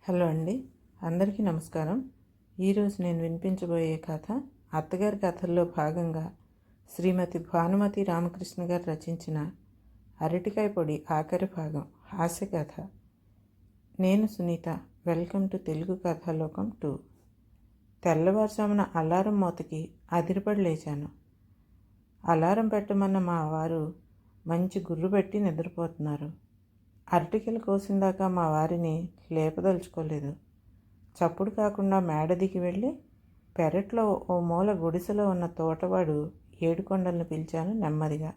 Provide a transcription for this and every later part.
Hello అండి, అందరికీ నమస్కారం. ఈరోజు నేను వినిపించబోయే కథ అత్తగారి కథల్లో భాగంగా శ్రీమతి భానుమతి రామకృష్ణ గారు రచించిన అరటికాయ పొడి ఆఖరి భాగం హాస్య కథ. నేను సునీత. వెల్కమ్ టు తెలుగు కథాలోకం 2. తెల్లవారుజామున అలారం మోతకి అదిరిపడి లేచాను. అలారం పెట్టమన్న మా వారు మంచి గుర్రు పెట్టి నిద్రపోతున్నారు. అరటికలు కోసిందాకా మా వారిని లేపదలుచుకోలేదు. చప్పుడు కాకుండా మేడ దిగి వెళ్ళి పెరట్లో ఓ మూల గుడిసెలో ఉన్న తోటవాడు ఏడుకొండలను పిలిచాను నెమ్మదిగా.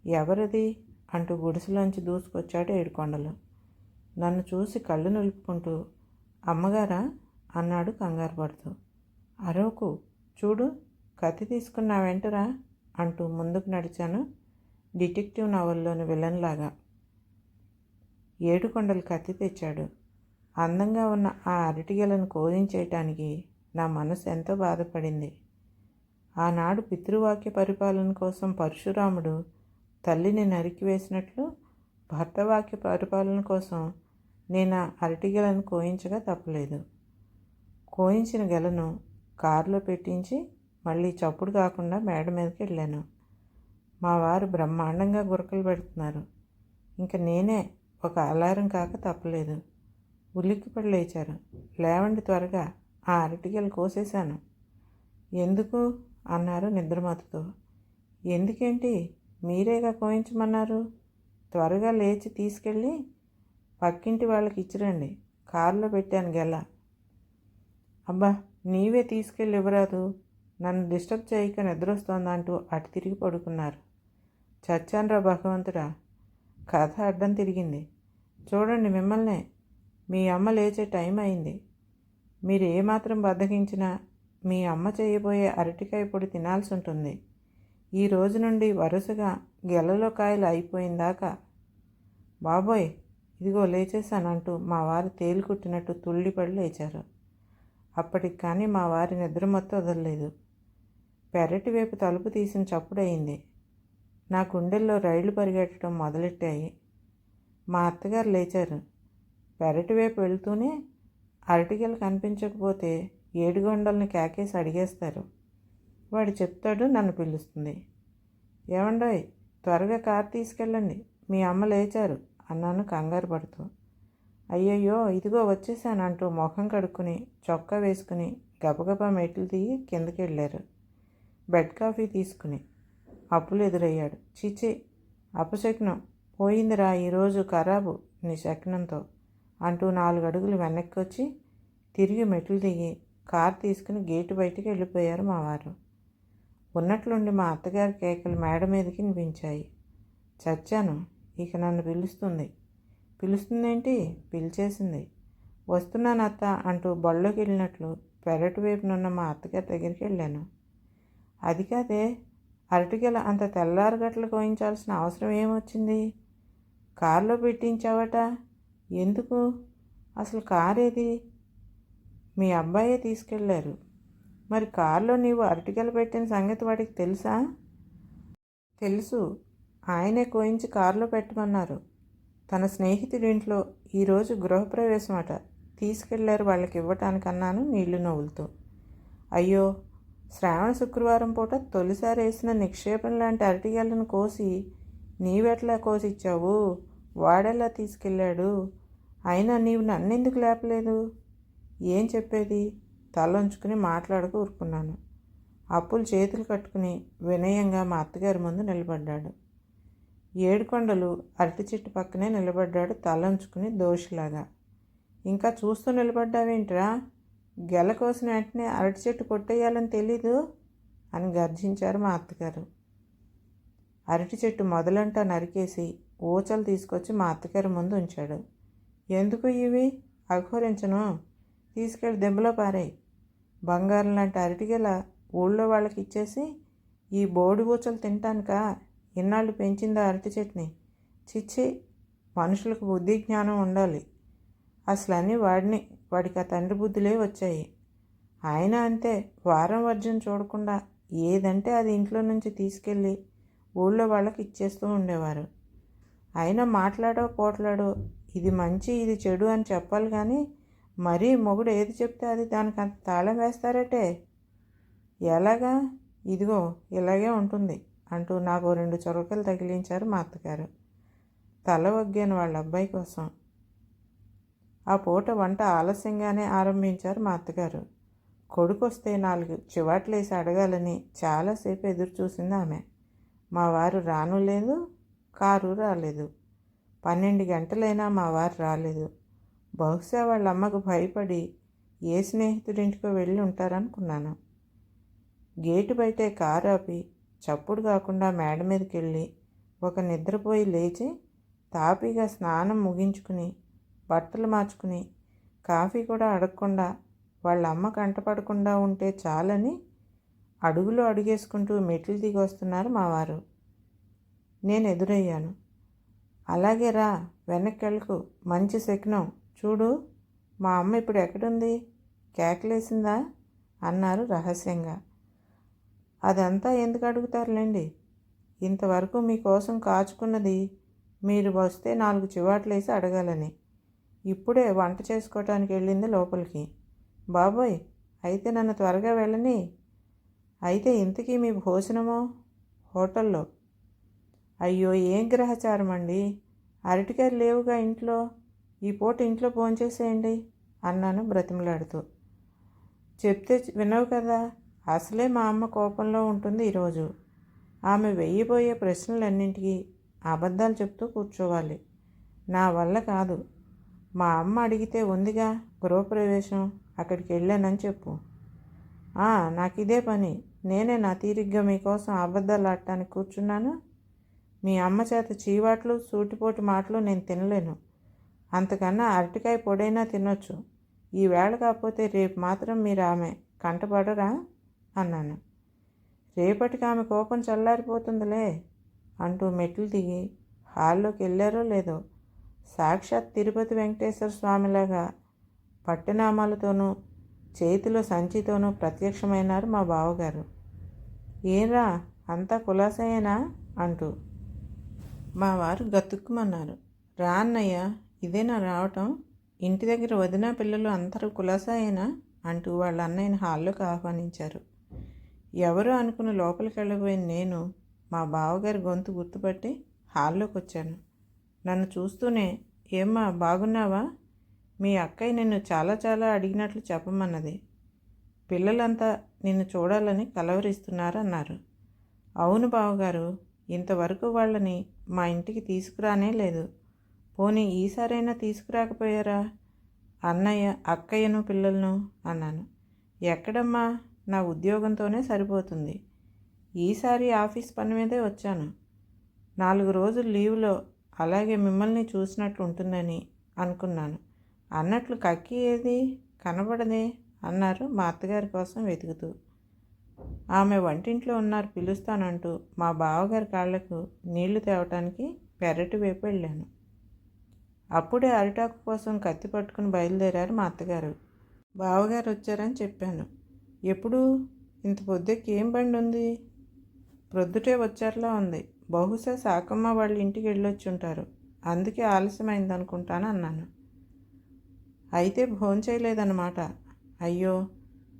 ఎవరిది అంటూ గుడిసెలోంచి దూసుకొచ్చాడు ఏడుకొండలు. నన్ను చూసి కళ్ళు నిలుపుకుంటూ అమ్మగారా అన్నాడు కంగారు పడుతూ. అరవకు, చూడు కత్తి తీసుకున్నా వెంటరా అంటూ ముందుకు నడిచాను డిటెక్టివ్ నవల్లోని విలన్లాగా. ఏడుకొండలు కత్తి తెచ్చాడు. అందంగా ఉన్న ఆ అరటిగెలను కోదించేయటానికి నా మనసు ఎంతో బాధపడింది. ఆనాడు పితృవాక్య పరిపాలన కోసం పరశురాముడు తల్లిని నరికివేసినట్లు భర్తవాక్య పరిపాలన కోసం నేను ఆ అరటిగెలను కోయించగా తప్పలేదు. కోయించిన గెలను కారులో పెట్టించి మళ్ళీ చప్పుడు కాకుండా మేడ మీదకి వెళ్ళాను. మా వారు బ్రహ్మాండంగా గురకలు పెడుతున్నారు. ఇంక నేనే ఒక అలారం కాక తప్పలేదు. ఉలిక్కిపడి లేచారు. లేవండి త్వరగా, ఆ అరటిగెలు కోసేశాను. ఎందుకు అన్నారు నిద్రమత్తుతో. ఎందుకేంటి, మీరేగా కోయించమన్నారు. త్వరగా లేచి తీసుకెళ్ళి పక్కింటి వాళ్ళకి ఇచ్చిరండి. కారులో పెట్టాను గెల. అబ్బా, నీవే తీసుకెళ్ళి ఇవ్వరాదు, నన్ను డిస్టర్బ్ చేయక నిద్రొస్తోందా అంటూ అటు తిరిగి పడుకున్నారు. చచ్చాన్రా భగవంతుడా, కథ అడ్డం తిరిగింది. చూడండి మిమ్మల్నే, మీ అమ్మ లేచే టైం అయింది. మీరు ఏమాత్రం బద్దకించినా మీ అమ్మ చేయబోయే అరటికాయ పొడి తినాల్సి ఉంటుంది. ఈ రోజు నుండి వరుసగా గెలలో కాయలు అయిపోయిందాకా. బాబోయ్, ఇదిగో లేచేశానంటూ మా వారు తేలికుట్టినట్టు తుళ్ళిపడి లేచారు. అప్పటికి కానీ మా వారి నిద్ర మొత్తం వదలలేదు. పెరటి వైపు తలుపు తీసిన చప్పుడయింది. నా గుండెల్లో రైళ్లు పరిగెట్టడం మొదలెట్టాయి. మా అత్తగారు లేచారు. పెరటి వైపు వెళ్తూనే అరటిగెలు కనిపించకపోతే ఏడుగొండల్ని కేకేసి అడిగేస్తారు. వాడు చెప్తాడు, నన్ను పిలుస్తుంది. ఏమండోయ్, త్వరగా కారు తీసుకెళ్ళండి, మీ అమ్మ లేచారు అన్నాను కంగారు పడుతూ. అయ్యయ్యో, ఇదిగో వచ్చేసాను అంటూ ముఖం కడుక్కుని చొక్కా వేసుకుని గబగబా మెట్లు దిగి కిందకి వెళ్ళారు. బెడ్ కాఫీ తీసుకుని అప్పులు ఎదురయ్యాడు. చీచి, అపశకునం పోయిందిరా ఈరోజు ఖరాబు నీ శకునంతో అంటూ 4 అడుగులు వెనక్కి వచ్చి తిరిగి మెట్లు దిగి కారు తీసుకుని గేటు బయటికి వెళ్ళిపోయారు మా వారు. ఉన్నట్లుండి మా అత్తగారి కేకలు మేడ మీదకి వినిపించాయి. చచ్చాను, ఇక నన్ను పిలుస్తుందేంటి, పిలిచేసింది. వస్తున్నాను అత్త అంటూ బళ్ళోకి వెళ్ళినట్లు పెరటి వైపునున్న మా అత్తగారి దగ్గరికి వెళ్ళాను. అది కాదే, అరటిగెల అంత తెల్లారగట్లు కోయించాల్సిన అవసరం ఏమొచ్చింది? కారులో పెట్టించావట, ఎందుకు? అసలు కారేది? మీ అబ్బాయే తీసుకెళ్ళారు. మరి కారులో నీవు అరటిగెల పెట్టిన సంగతి వాడికి తెలుసా? తెలుసు, ఆయనే కోయించి కారులో పెట్టమన్నారు. తన స్నేహితుడింట్లో ఈరోజు గృహప్రవేశం అట, తీసుకెళ్లారు వాళ్ళకి ఇవ్వటానికన్నాను నీళ్లు నవ్వులుతూ. అయ్యో, శ్రావణ శుక్రవారం పూట తొలిసారి వేసిన నిక్షేపం లాంటి అరటిగెలను కోసి నీవెట్లా కోసిచ్చావు? వాడెలా తీసుకెళ్ళాడు? అయినా నీవు నన్నెందుకు లేపలేదు? ఏం చెప్పేది? తలంచుకుని మాట్లాడక ఊరుకున్నాను. అప్పులు చేతులు కట్టుకుని వినయంగా మా అత్తగారి ముందు నిలబడ్డాడు. ఏడుకొండలు అరటి చెట్టు పక్కనే నిలబడ్డాడు తలంచుకుని దోషిలాగా. ఇంకా చూస్తూ నిలబడ్డావేంట్రా? గెల కోసిన వెంటనే అరటి చెట్టు కొట్టేయాలని తెలీదు అని గర్జించారు మా అత్తగారు. అరటి చెట్టు మొదలంటా నరికేసి ఊచలు తీసుకొచ్చి మా అత్తగారి ముందు ఉంచాడు. ఎందుకు ఇవి? అఘోరించను, తీసుకెళ్ళి దెబ్బలో పారాయి. బంగారం లాంటి అరటిగెల ఊళ్ళో వాళ్ళకి ఇచ్చేసి ఈ బోడి ఊచలు తింటానుకా ఇన్నాళ్ళు పెంచిందా అరటి చెట్టుని? చిచ్చి, మనుషులకు బుద్ధి జ్ఞానం ఉండాలి. అసలు అన్నీ వాడికి ఆ తండ్రి బుద్ధులే వచ్చాయి. ఆయన అంతే, వారం వర్జం చూడకుండా ఏదంటే అది ఇంట్లో నుంచి తీసుకెళ్ళి ఊళ్ళో వాళ్ళకి ఇచ్చేస్తూ ఉండేవారు. అయినా మాట్లాడో పోట్లాడో ఇది మంచి ఇది చెడు అని చెప్పాలి కానీ మరీ మొగుడు ఏది చెప్తే అది దానికి అంత తాళం వేస్తారటే. ఎలాగా? ఇదిగో ఇలాగే ఉంటుంది అంటూ నాకు 2 చొరకలు తగిలించారు మా అత్తగారు. తల వగ్గాను వాళ్ళ అబ్బాయి కోసం. ఆ పూట వంట ఆలస్యంగానే ఆరంభించారు మా అత్తగారు. కొడుకొస్తే 4 చివాట్లేసి అడగాలని చాలాసేపు ఎదురు చూసింది ఆమె. మా వారు రాను లేదు, కారు రాలేదు. 12 గంటలైనా మా వారు రాలేదు. బహుశా వాళ్ళ అమ్మకు భయపడి ఏ స్నేహితుడింటికో వెళ్ళి ఉంటారనుకున్నాను. గేటు బయటే కారు ఆపి చప్పుడు కాకుండా మేడ మీదకి వెళ్ళి ఒక నిద్రపోయి లేచి తాపీగా స్నానం ముగించుకుని బట్టలు మార్చుకుని కాఫీ కూడా అడగకుండా వాళ్ళ అమ్మ కంటపడకుండా ఉంటే చాలని అడుగులో అడుగేసుకుంటూ మెట్లు దిగి వస్తున్నారు మా వారు. నేను ఎదురయ్యాను. అలాగే రా, వెనక్కి వెళ్ళకు, మంచి శకునం చూడు, మా అమ్మ ఇప్పుడు ఎక్కడుంది, కేకలేసిందా అన్నారు రహస్యంగా. అదంతా ఎందుకు అడుగుతారులేండి, ఇంతవరకు మీకోసం కాచుకున్నది మీరు వస్తే 4 చివాట్లేసి అడగాలని. ఇప్పుడే వంట చేసుకోవటానికి వెళ్ళింది లోపలికి. బాబోయ్, అయితే నన్ను త్వరగా వెళ్ళని. అయితే ఇంతకీ మీ భోజనమో? హోటల్లో. అయ్యో, ఏం గ్రహచారం అండి, అరటికాయలు లేవుగా ఇంట్లో, ఈ పూట ఇంట్లో భోంచేసేయండి అన్నాను బ్రతిమలాడుతూ. చెప్తే వినవు కదా, అసలే మా అమ్మ కోపంలో ఉంటుంది ఈరోజు. ఆమె వెయ్యబోయే ప్రశ్నలన్నింటికీ అబద్ధాలు చెప్తూ కూర్చోవాలి. నా వల్ల కాదు. మా అమ్మ అడిగితే ఉందిగా గృహప్రవేశం, అక్కడికి వెళ్ళానని చెప్పు. నాకు ఇదే పని, నేనే నా తీరిగ్గా మీకోసం అబద్ధాలు ఆడటానికి కూర్చున్నాను. మీ అమ్మ చేత చీవాట్లు సూటిపోటు మాటలు నేను తినలేను. అంతకన్నా అరటికాయ పొడైనా తినొచ్చు. ఈవేళ కాకపోతే రేపు మాత్రం మీరు ఆమె కంటపడరా అన్నాను. రేపటికి ఆమె కోపం చల్లారిపోతుందిలే అంటూ మెట్లు దిగి హాల్లోకి వెళ్ళారో లేదో సాక్షాత్ తిరుపతి వెంకటేశ్వర స్వామిలాగా పట్టునామాలతోనూ చేతిలో సంచితోనూ ప్రత్యక్షమైనారు మా బావగారు. ఏరా, అంతా కులాసయేనా అంటూ. మా వారు గతుక్కుమన్నారు. రా అన్నయ్య, ఇదేనా రావటం, ఇంటి దగ్గర వదిన పిల్లలు అందరూ కులాసాయేనా అంటూ వాళ్ళ అన్నయ్యని హాల్లోకి ఆహ్వానించారు. ఎవరో అనుకుని లోపలికి వెళ్ళబోయిన నేను మా బావగారి గొంతు గుర్తుపట్టి హాల్లోకి వచ్చాను. నన్ను చూస్తూనే, ఏమ్మా బాగున్నావా, మీ అక్కయ్య నిన్ను చాలా చాలా అడిగినట్లు చెప్పమన్నది. పిల్లలంతా నిన్ను చూడాలని కలవరిస్తున్నారన్నారు. అవును బావగారు, ఇంతవరకు వాళ్ళని మా ఇంటికి తీసుకురానే లేదు. పోనీ ఈసారైనా తీసుకురాకపోయారా అన్నయ్య అక్కయ్యను పిల్లలను అన్నాను. ఎక్కడమ్మా, నా ఉద్యోగంతోనే సరిపోతుంది. ఈసారి ఆఫీస్ పని మీదే వచ్చాను. 4 రోజులు లీవ్లో అలాగే మిమ్మల్ని చూసినట్లు ఉంటుందని అనుకున్నాను. అన్నట్లు కక్కి ఏది కనబడదే అన్నారు మా అత్తగారి కోసం వెతుకుతూ. ఆమె వంటింట్లో ఉన్నారు, పిలుస్తానంటూ మా బావగారి కాళ్లకు నీళ్లు తేవటానికి పెరటి వైపు వెళ్ళాను. అప్పుడే అరిటాకు కోసం కత్తి పట్టుకుని బయలుదేరారు మా అత్తగారు. బావగారు వచ్చారని చెప్పాను. ఎప్పుడు ఇంత పొద్దుకి ఏం బండి ఉంది? ప్రొద్దుటే వచ్చారులా ఉంది. బహుశా సాకమ్మ వాళ్ళ ఇంటికి వెళ్ళొచ్చుంటారు, అందుకే ఆలస్యమైందనుకుంటాను అన్నాను. అయితే భోంచేయలేదన్నమాట. అయ్యో,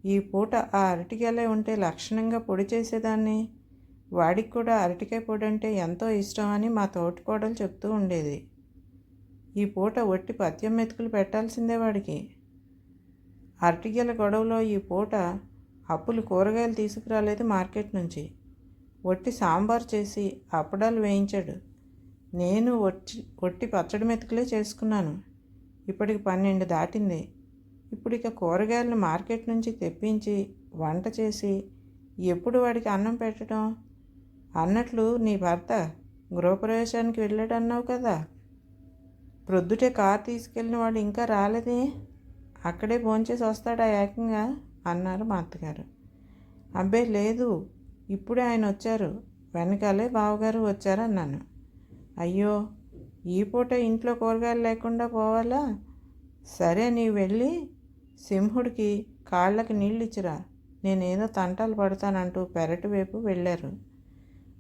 ఈ పూట ఆ అరటికాయలే ఉంటే లక్షణంగా పొడి చేసేదాన్ని. వాడికి కూడా అరటికాయ పొడి అంటే ఎంతో ఇష్టం అని మా తోటికోడలు చెప్తూ ఉండేది. ఈ పూట ఒట్టి పత్యం మెతుకులు పెట్టాల్సిందే వాడికి. అరటికాయల గొడవలో ఈ పూట అప్పులు కూరగాయలు తీసుకురాలేదు మార్కెట్ నుంచి. ఒట్టి సాంబార్ చేసి అప్పడాలు వేయించాడు. నేను ఒట్టి పచ్చడి మెతుకులే చేసుకున్నాను. ఇప్పటికి 12 దాటింది. ఇప్పుడు ఇక కూరగాయలను మార్కెట్ నుంచి తెప్పించి వంట చేసి ఎప్పుడు వాడికి అన్నం పెట్టడం? అన్నట్లు నీ భర్త గృహప్రవేశానికి వెళ్ళాడన్నావు కదా, ప్రొద్దుటే కారు తీసుకెళ్ళిన వాడు ఇంకా రాలేదే, అక్కడే భోంచేసి వస్తాడా ఏకంగా అన్నారు మా అత్తగారు. అబ్బే లేదు, ఇప్పుడే ఆయన వచ్చారు, వెనకాలే బావగారు వచ్చారన్నాను. అయ్యో, ఈ పూట ఇంట్లో కూరగాయలు లేకుండా పోవాలా? సరే, నీవు వెళ్ళి సింహుడికి కాళ్ళకి నీళ్ళు ఇచ్చిరా, నేనేదో తంటాలు పడతానంటూ పెరటి వైపు వెళ్ళారు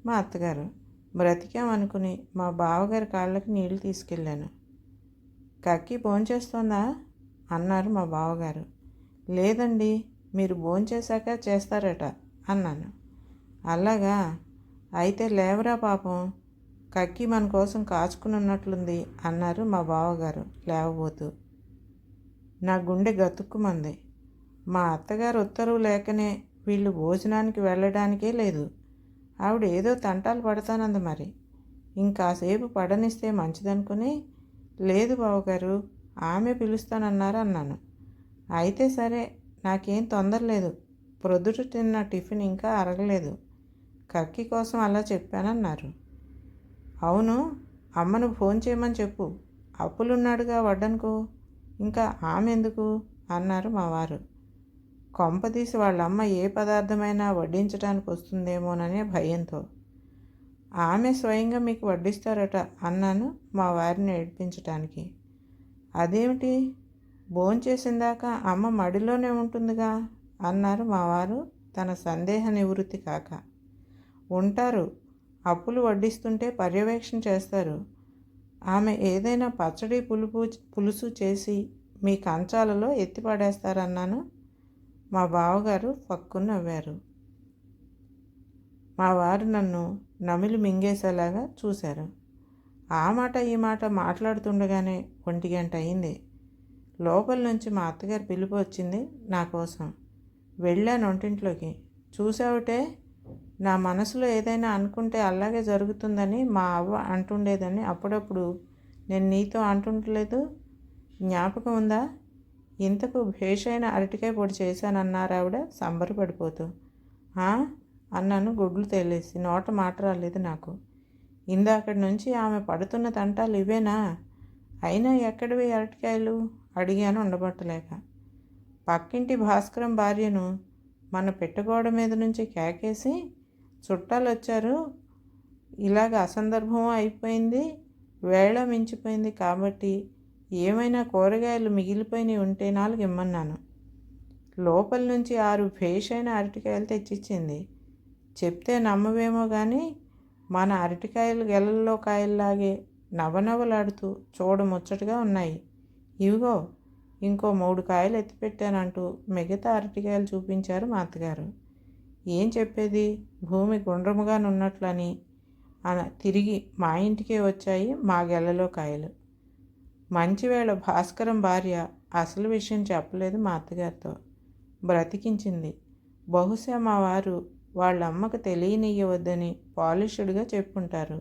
మా అత్తగారు. బ్రతికామనుకుని మా బావగారి కాళ్ళకి నీళ్లు తీసుకెళ్ళాను. కక్కి భోంచేస్తోందా అన్నారు మా బావగారు. లేదండి, మీరు భోంచేశాక చేస్తారట అన్నాను. అలాగా, అయితే లేవరా పాపం, కక్కి మన కోసం కాచుకుని ఉన్నట్లుంది అన్నారు మా బావగారు లేవబోతూ. నా గుండె గతుక్కుమంది. మా అత్తగారు ఉత్తర్వు లేకనే వీళ్ళు భోజనానికి వెళ్ళడానికే లేదు. ఆవిడ ఏదో తంటాలు పడతానంది మరి. ఇంకాసేపు పడనిస్తే మంచిదనుకుని, లేదు బావగారు, ఆమె పిలుస్తానన్నారు అన్నాను. అయితే సరే, నాకేం తొందర లేదు, ప్రొద్దుట తిన్న టిఫిన్ ఇంకా అరగలేదు, కక్కి కోసం అలా చెప్పానన్నారు. అవును, అమ్మను ఫోన్ చేయమని చెప్పు, అప్పులున్నాడుగా వడ్డనుకో, ఇంకా ఆమె ఎందుకు అన్నారు మా వారు. కొంపదీసి వాళ్ళమ్మ ఏ పదార్థమైనా వడ్డించడానికి వస్తుందేమోననే భయంతో. ఆమె స్వయంగా మీకు వడ్డిస్తారట అన్నాను మా వారిని ఏడ్పించటానికి. అదేమిటి, భోంచేసిందాక అమ్మ మడిలోనే ఉంటుందిగా అన్నారు మా వారు తన సందేహ నివృత్తి కాక. ఉంటారు, అప్పులు వడ్డిస్తుంటే పర్యవేక్షణ చేస్తారు. ఆమె ఏదైనా పచ్చడి పులుసు చేసి మీ కంచాలలో ఎత్తిపడేస్తారన్నాను. మా బావగారు ఫక్కున నవ్వారు. మా వారు నన్ను నమిలి మింగేసేలాగా చూశారు. ఆ మాట ఈ మాట మాట్లాడుతుండగానే 1 గంట అయింది. లోపల నుంచి మా అత్తగారి పిలుపు వచ్చింది నా కోసం. వెళ్ళాను వంటింట్లోకి. చూసావుటే, నా మనసులో ఏదైనా అనుకుంటే అలాగే జరుగుతుందని మా అవ్వ అంటుండేదని అప్పుడప్పుడు నేను నీతో అంటుండలేదు, జ్ఞాపకం ఉందా? ఇంతకు భేషైన అరటికాయ పొడి చేశానన్నారు ఆవిడ సంబరపడిపోతూ. అన్నాను గుడ్లు తేలేసి. నోట మాట రాలేదు నాకు. ఇందాకటి నుంచి ఆమె పడుతున్న తంటాలు ఇవేనా? అయినా ఎక్కడివి అరటికాయలు అడిగాను ఉండబట్టలేక. పక్కింటి భాస్కరం భార్యను మన పెట్టగోడ మీద నుంచి కేకేసి, చుట్టాలు వచ్చారు, ఇలాగ అసందర్భం అయిపోయింది, వేళ మించిపోయింది కాబట్టి ఏమైనా కూరగాయలు మిగిలిపోయినవి ఉంటే 4 ఇమ్మన్నాను. లోపల నుంచి 6 భేషైన అరటికాయలు తెచ్చిచ్చింది. చెప్తే నమ్మవేమో కానీ మన అరటికాయలు గెలల్లో కాయల్లాగే నవనవలాడుతూ చూడముచ్చటగా ఉన్నాయి. ఇవిగో ఇంకో 3 కాయలు ఎత్తిపెట్టానంటూ మిగతా అరటికాయలు చూపించారు మా అత్తగారు. ఏం చెప్పేది, భూమి గుండ్రముగానున్నట్లని తిరిగి మా ఇంటికే వచ్చాయి మా గెలలో కాయలు. మంచివేళ భాస్కరం భార్య అసలు విషయం చెప్పలేదు మా అత్తగారితో. బ్రతికించింది. బహుశా మా వారు వాళ్ళమ్మకు తెలియనియ్యవద్దని పాలిష్డ్గా చెప్పుంటారు.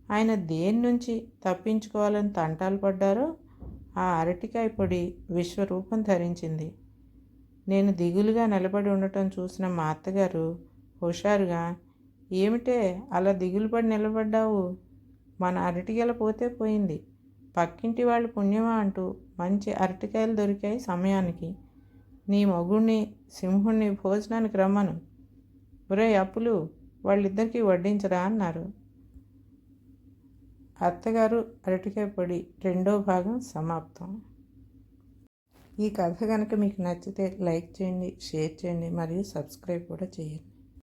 ఆయన దేని నుంచి తప్పించుకోవాలని తంటాలు పడ్డారో ఆ అరటికాయ పొడి విశ్వరూపం ధరించింది. నేను దిగులుగా నిలబడి ఉండటం చూసిన మా అత్తగారు హుషారుగా, ఏమిటే అలా దిగులు పడి నిలబడ్డావు, మన అరటిగెల పోతే పోయింది, పక్కింటి వాళ్ళు పుణ్యమా అంటూ మంచి అరటికాయలు దొరికాయి సమయానికి, నీ మొగుణ్ణి సింహుణ్ణి భోజనానికి రమ్మను, ఒరే అప్పులు వాళ్ళిద్దరికీ వడ్డించరా అన్నారు. అత్తగారు అరటికాయ పొడి 2వ భాగం సమాప్తం. ఈ కథ కనుక మీకు నచ్చితే లైక్ చేయండి, షేర్ చేయండి మరియు సబ్స్క్రైబ్ కూడా చేయండి.